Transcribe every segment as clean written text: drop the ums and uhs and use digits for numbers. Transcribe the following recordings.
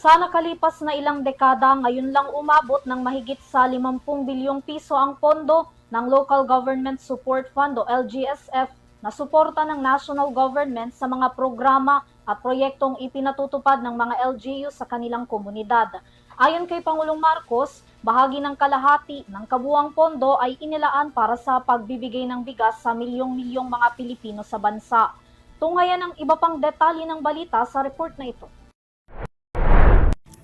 Sa nakalipas na ilang dekada, ngayon lang umabot ng mahigit sa 50 bilyong piso ang pondo ng Local Government Support Fund o LGSF na suporta ng national government sa mga programa at proyektong ipinatutupad ng mga LGU sa kanilang komunidad. Ayon kay Pangulong Marcos, bahagi ng kalahati ng kabuuang pondo ay inilaan para sa pagbibigay ng bigas sa milyong-milyong mga Pilipino sa bansa. Tunghayan ang iba pang detalye ng balita sa report na ito.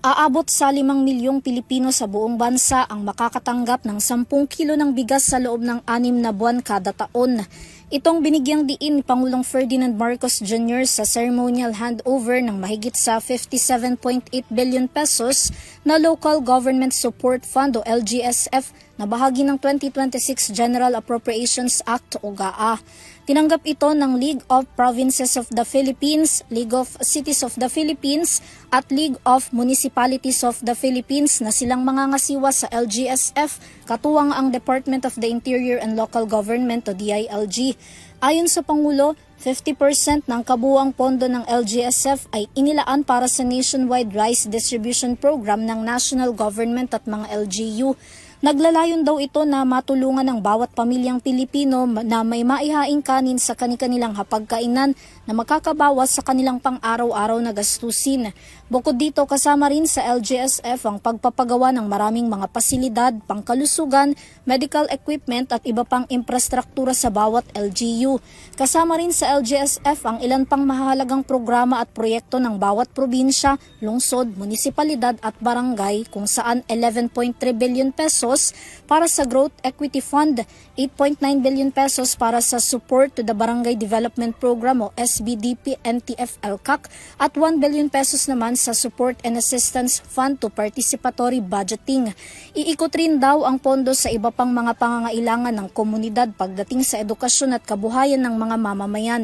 Aabot sa 5 milyong Pilipino sa buong bansa ang makakatanggap ng 10 kilo ng bigas sa loob ng 6 na buwan kada taon. Itong binigyang diin ni Pangulong Ferdinand Marcos Jr. sa ceremonial handover ng mahigit sa 57.8 billion pesos na Local Government Support Fund o LGSF na bahagi ng 2026 General Appropriations Act o GAA. Tinanggap ito ng League of Provinces of the Philippines, League of Cities of the Philippines at League of Municipalities of the Philippines na silang mangangasiwa sa LGSF, katuwang ang Department of the Interior and Local Government o DILG. Ayon sa Pangulo, 50% ng kabuuang pondo ng LGSF ay inilaan para sa nationwide rice distribution program ng national government at mga LGU. Naglalayon daw ito na matulungan ng bawat pamilyang Pilipino na may maihaing kanin sa kanilang hapagkainan na makakabawas sa kanilang pang-araw-araw na gastusin. Bukod dito, kasama rin sa LGSF ang pagpapagawa ng maraming mga pasilidad, pangkalusugan, medical equipment at iba pang infrastruktura sa bawat LGU. Kasama rin sa LGSF ang ilan pang mahalagang programa at proyekto ng bawat probinsya, lungsod, munisipalidad at barangay kung saan 11.3 billion pesos para sa Growth Equity Fund, 8.9 billion pesos para sa Support to the Barangay Development Program o SBDP NTF-LCAC at 1 billion pesos naman sa Support and Assistance Fund to Participatory Budgeting. Iikot rin daw ang pondo sa iba pang mga pangangailangan ng komunidad pagdating sa edukasyon at kabuhayan ng mga mamamayan.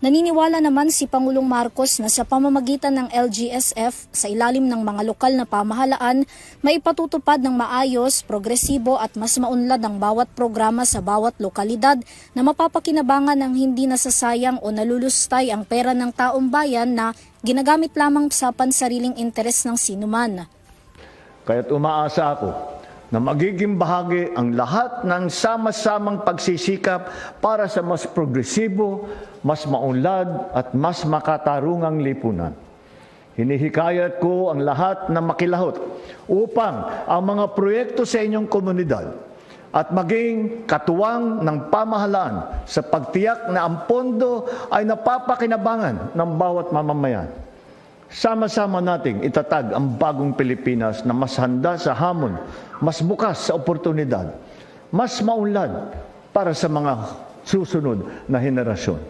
Naniniwala naman si Pangulong Marcos na sa pamamagitan ng LGSF sa ilalim ng mga lokal na pamahalaan, maipatutupad ng maayos, progresibo at mas maunlad ang bawat programa sa bawat lokalidad na mapapakinabangan ng hindi nasasayang o nalulustay ang pera ng taong bayan na ginagamit lamang sa pansariling interes ng sinuman. Kaya't umaasa ako na magiging bahagi ang lahat ng sama-samang pagsisikap para sa mas progresibo, mas maunlad at mas makatarungang lipunan. Hinihikayat ko ang lahat na makilahot upang ang mga proyekto sa inyong komunidad at maging katuwang ng pamahalaan sa pagtiyak na ang pondo ay napapakinabangan ng bawat mamamayan. Sama-sama nating itatag ang bagong Pilipinas na mas handa sa hamon, mas bukas sa oportunidad, mas maunlad para sa mga susunod na henerasyon.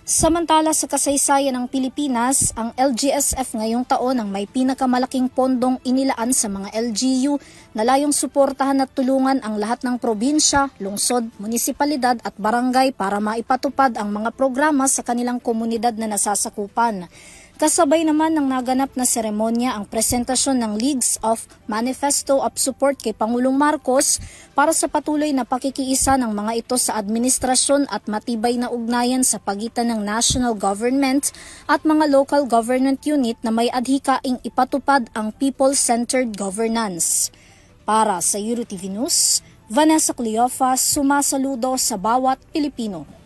Samantala sa kasaysayan ng Pilipinas, ang LGSF ngayong taon ang may pinakamalaking pondong inilaan sa mga LGU na layong suportahan at tulungan ang lahat ng probinsya, lungsod, munisipalidad at barangay para maipatupad ang mga programa sa kanilang komunidad na nasasakupan. Kasabay naman ng naganap na seremonya ang presentasyon ng Leagues of Manifesto of Support kay Pangulong Marcos para sa patuloy na pakikiisa ng mga ito sa administrasyon at matibay na ugnayan sa pagitan ng national government at mga local government unit na may adhikaing ipatupad ang people-centered governance. Para sa EuroTV News, Vanessa Cleofa, sumasaludo sa bawat Pilipino.